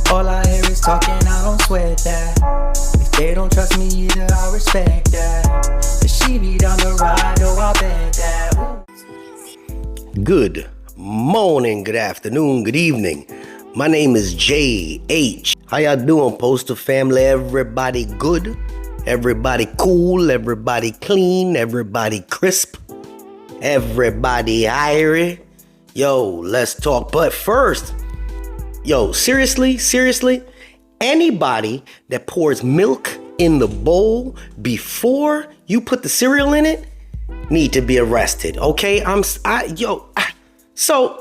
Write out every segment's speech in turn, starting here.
All I hear is talking, I don't sweat that. If they don't trust me either, I respect that. If she be down the ride, oh, I bet that. Ooh. Good morning, good afternoon, good evening. My name is JH. How y'all doing, Poster family? Everybody good? Everybody cool? Everybody clean? Everybody crisp? Everybody irie? Yo, let's talk. But first, yo, seriously, anybody that pours milk in the bowl before you put the cereal in it need to be arrested, okay? So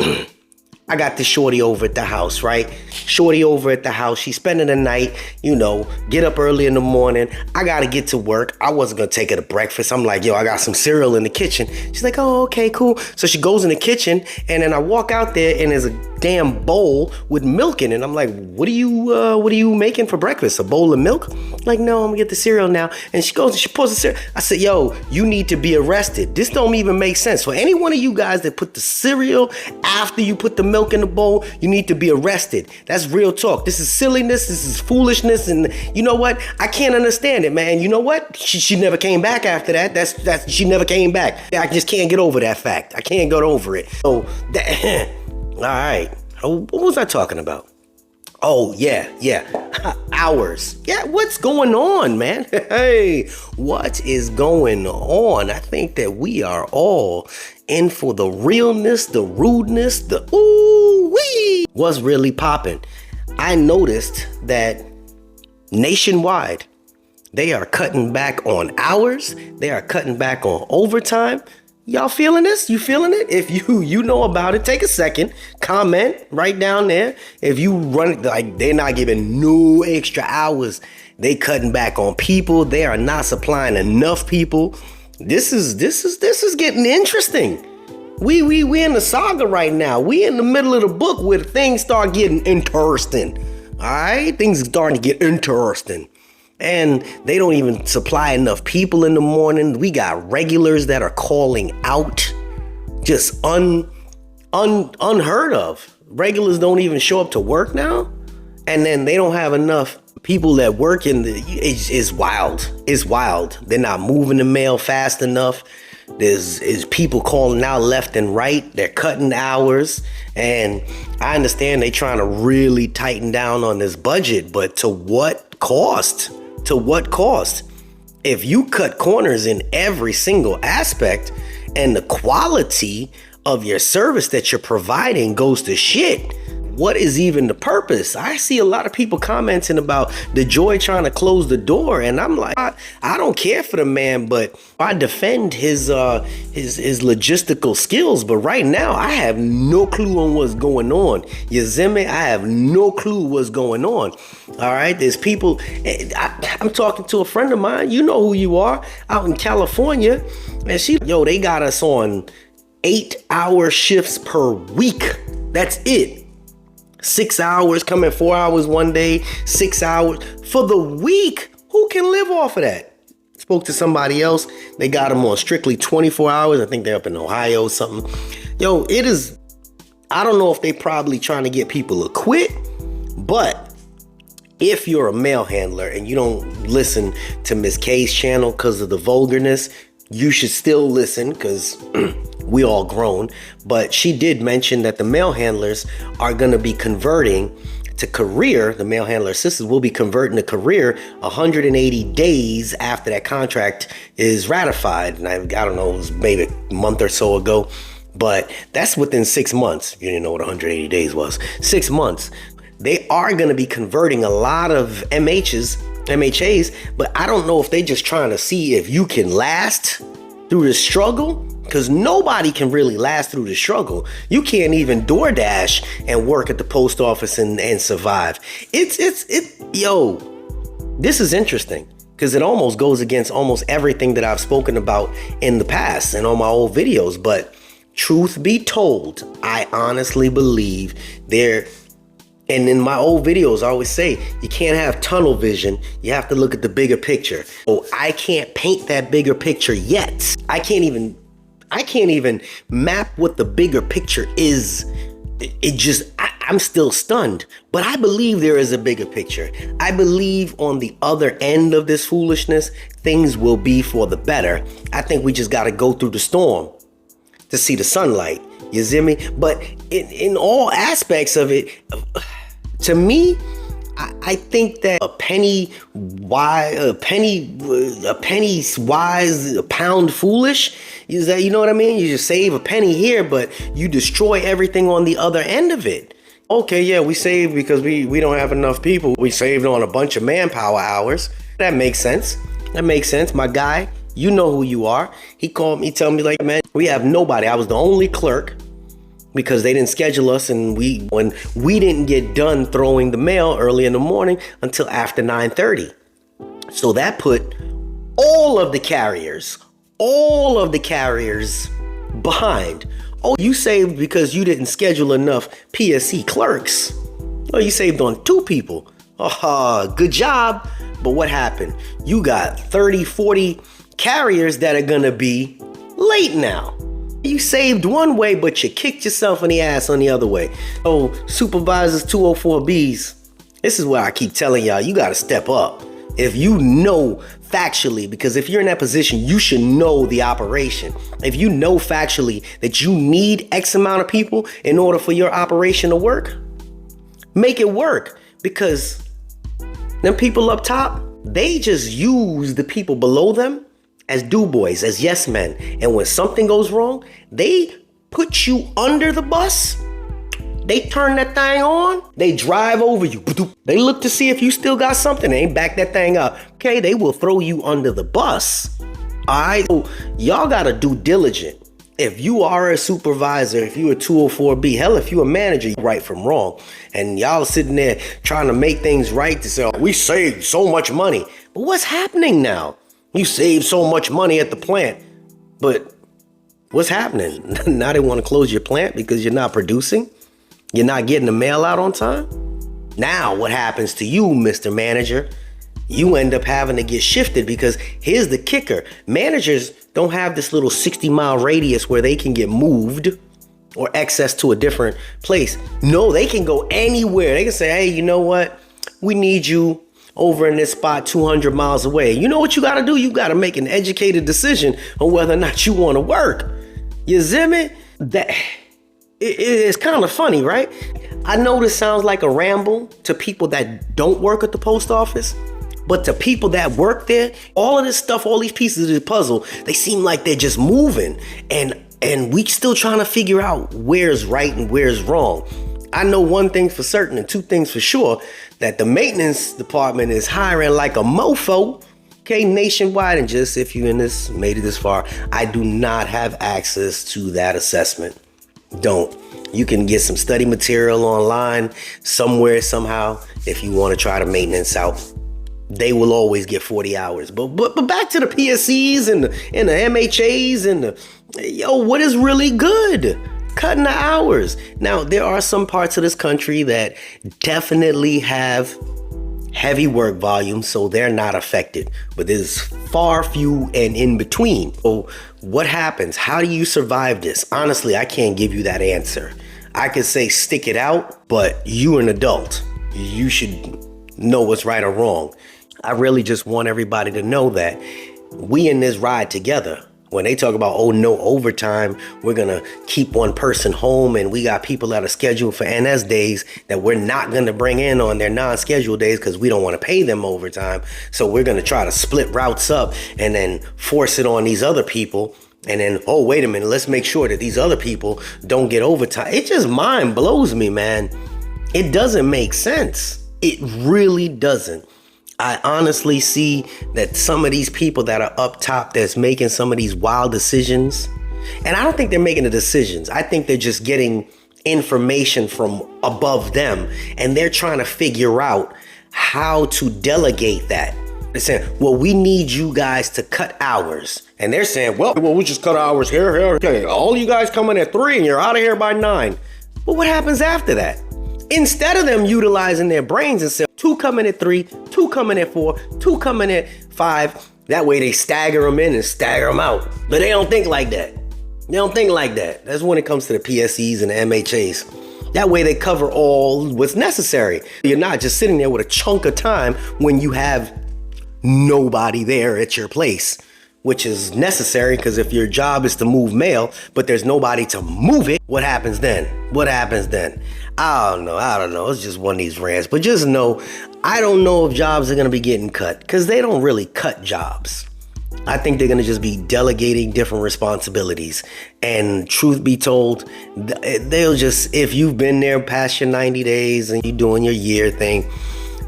I got this shorty over at the house, right? Shorty over at the house, she's spending the night, get up early in the morning. I gotta get to work. I wasn't gonna take her to breakfast. I'm like, yo, I got some cereal in the kitchen. She's like, oh, okay, cool. So she goes in the kitchen, and then I walk out there, and there's a damn bowl with milk in it. I'm like, what are you making for breakfast? A bowl of milk? Like, no, I'm gonna get the cereal now. And she goes and she pours the cereal. I said, yo, you need to be arrested. This don't even make sense. For any one of you guys that put the cereal after you put the milk in the bowl, you need to be arrested. That's real talk. This is silliness. This is foolishness. And you know what? I can't understand it, man. You know what? She never came back after that. That's she never came back. I just can't get over that fact. I can't get over it. So, all right. What was I talking about? Oh, yeah. Hours. Yeah, what's going on, man? Hey, what is going on? I think that we are all in for the realness, the rudeness, the ooh-wee. What's really popping? I noticed that nationwide, they are cutting back on hours. They are cutting back on overtime. Y'all feeling this? You feeling it? If you know about it, take a second, comment right down there. If you run it, like they're not giving no extra hours, they cutting back on people. They are not supplying enough people. This is getting interesting. We in the saga right now. We in the middle of the book where things start getting interesting. All right, things are starting to get interesting. And they don't even supply enough people in the morning. We got regulars that are calling out, just unheard of. Regulars don't even show up to work now, and then they don't have enough people that work in the. It's wild. It's wild. They're not moving the mail fast enough. There's people calling out left and right. They're cutting hours, and I understand they trying to really tighten down on this budget, but to what cost? To what cost? If you cut corners in every single aspect and the quality of your service that you're providing goes to shit, what is even the purpose? I see a lot of people commenting about the Joy trying to close the door, and I'm like, I don't care for the man, but I defend his logistical skills. But right now, I have no clue on what's going on. You see me? I have no clue what's going on. All right, there's people. I'm talking to a friend of mine. You know who you are, out in California, and they got us on 8-hour shifts per week. That's it. 6 hours, coming 4 hours one day, 6 hours for the week. Who can live off of that? Spoke to somebody else. They got them on strictly 24 hours. I think they're up in Ohio or something. Yo, it is, I don't know if they probably trying to get people to quit, but if you're a mail handler and you don't listen to Miss K's channel because of the vulgarness, you should still listen because we all grown. But she did mention that the mail handlers are going to be converting to career. The mail handler assistants will be converting to career 180 days after that contract is ratified. And I don't know, it was maybe a month or so ago, but that's within 6 months. If you didn't know what 180 days was, 6 months. They are going to be converting a lot of MHAs, but I don't know if they just trying to see if you can last through the struggle, because nobody can really last through the struggle. You can't even DoorDash and work at the post office and survive. Yo, this is interesting because it almost goes against almost everything that I've spoken about in the past and on my old videos. But truth be told, I honestly believe and in my old videos, I always say, you can't have tunnel vision. You have to look at the bigger picture. So I can't paint that bigger picture yet. I can't even map what the bigger picture is. I'm still stunned, but I believe there is a bigger picture. I believe on the other end of this foolishness, things will be for the better. I think we just got to go through the storm to see the sunlight. You see me? But in all aspects of it, to me, I think that a penny wise, a pound foolish. Is that, you know what I mean? You just save a penny here, but you destroy everything on the other end of it. Okay, yeah, we saved because we don't have enough people. We saved on a bunch of manpower hours. That makes sense. That makes sense. My guy, you know who you are. He called me, tell me like, man, we have nobody. I was the only clerk because they didn't schedule us, and when we didn't get done throwing the mail early in the morning until after 9:30. So that put all of the carriers behind. Oh, you saved because you didn't schedule enough PSC clerks. Oh, you saved on 2 people. Oh, good job. But what happened? You got 30, 40 carriers that are gonna be late now. You saved one way, but you kicked yourself in the ass on the other way. Oh, supervisors 204Bs. This is why I keep telling y'all, you gotta step up. If you know factually, because if you're in that position, you should know the operation. If you know factually that you need X amount of people in order for your operation to work, make it work. Because them people up top, they just use the people below them as do-boys, as yes men. And when something goes wrong, they put you under the bus. They turn that thing on. They drive over you. They look to see if you still got something. They ain't back that thing up. Okay, they will throw you under the bus. All right, so y'all gotta do diligent. If you are a supervisor, if you a 204B, hell, if you a manager, you right from wrong. And y'all sitting there trying to make things right to say, oh, we saved so much money. But what's happening now? You saved so much money at the plant, but what's happening? Now they want to close your plant because you're not producing? You're not getting the mail out on time? Now what happens to you, Mr. Manager? You end up having to get shifted because here's the kicker. Managers don't have this little 60-mile radius where they can get moved or access to a different place. No, they can go anywhere. They can say, hey, you know what? We need you over in this spot 200 miles away. You know what you got to do? You got to make an educated decision on whether or not you want to work. You see me? That it's kind of funny, right? I know this sounds like a ramble to people that don't work at the post office, but to people that work there, all of this stuff, all these pieces of the puzzle, they seem like they're just moving, and we still trying to figure out where's right and where's wrong. I know one thing for certain and 2 things for sure, that the maintenance department is hiring like a mofo, okay, nationwide. And just if you made it this far, I do not have access to that assessment. Don't. You can get some study material online somewhere, somehow, if you want to try to maintenance out. They will always get 40 hours. But back to the PSCs and the MHAs and what is really good? Cutting the hours. Now, there are some parts of this country that definitely have heavy work volume, so they're not affected. But there's far few and in between. So what happens? How do you survive this? Honestly, I can't give you that answer. I could say stick it out, but you're an adult. You should know what's right or wrong. I really just want everybody to know that we in this ride together. When they talk about, oh, no overtime, we're going to keep one person home and we got people that are scheduled for NS days that we're not going to bring in on their non-scheduled days because we don't want to pay them overtime. So we're going to try to split routes up and then force it on these other people. And then, oh, wait a minute, let's make sure that these other people don't get overtime. It just mind blows me, man. It doesn't make sense. It really doesn't. I honestly see that some of these people that are up top that's making some of these wild decisions, and I don't think they're making the decisions. I think they're just getting information from above them, and they're trying to figure out how to delegate that. They're saying, well, we need you guys to cut hours. And they're saying, well, we just cut hours here. Okay, all you guys come in at 3 and you're out of here by 9. But what happens after that? Instead of them utilizing their brains and saying, 2 come in at 3, 2 come in at 4, 2 come in at 5. That way they stagger them in and stagger them out. But they don't think like that. They don't think like that. That's when it comes to the PSEs and the MHAs. That way they cover all what's necessary. You're not just sitting there with a chunk of time when you have nobody there at your place, which is necessary, because if your job is to move mail, but there's nobody to move it, what happens then? What happens then? I don't know. It's just one of these rants. But just know, I don't know if jobs are going to be getting cut, because they don't really cut jobs. I think they're going to just be delegating different responsibilities. And truth be told, they'll just, if you've been there past your 90 days and you're doing your year thing,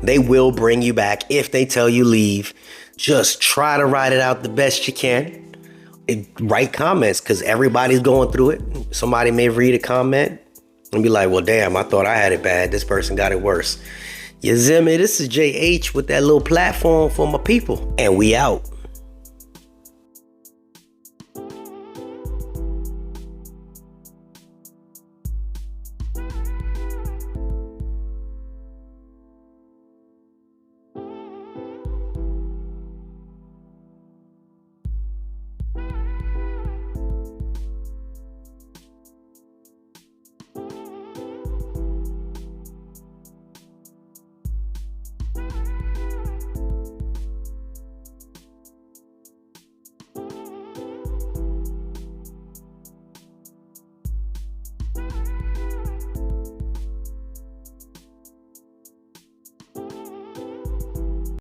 they will bring you back if they tell you leave. Just try to write it out the best you can. Write comments, because everybody's going through it. Somebody may read a comment and be like, well, damn, I thought I had it bad. This person got it worse. You see me? This is JH with that little platform for my people. And we out.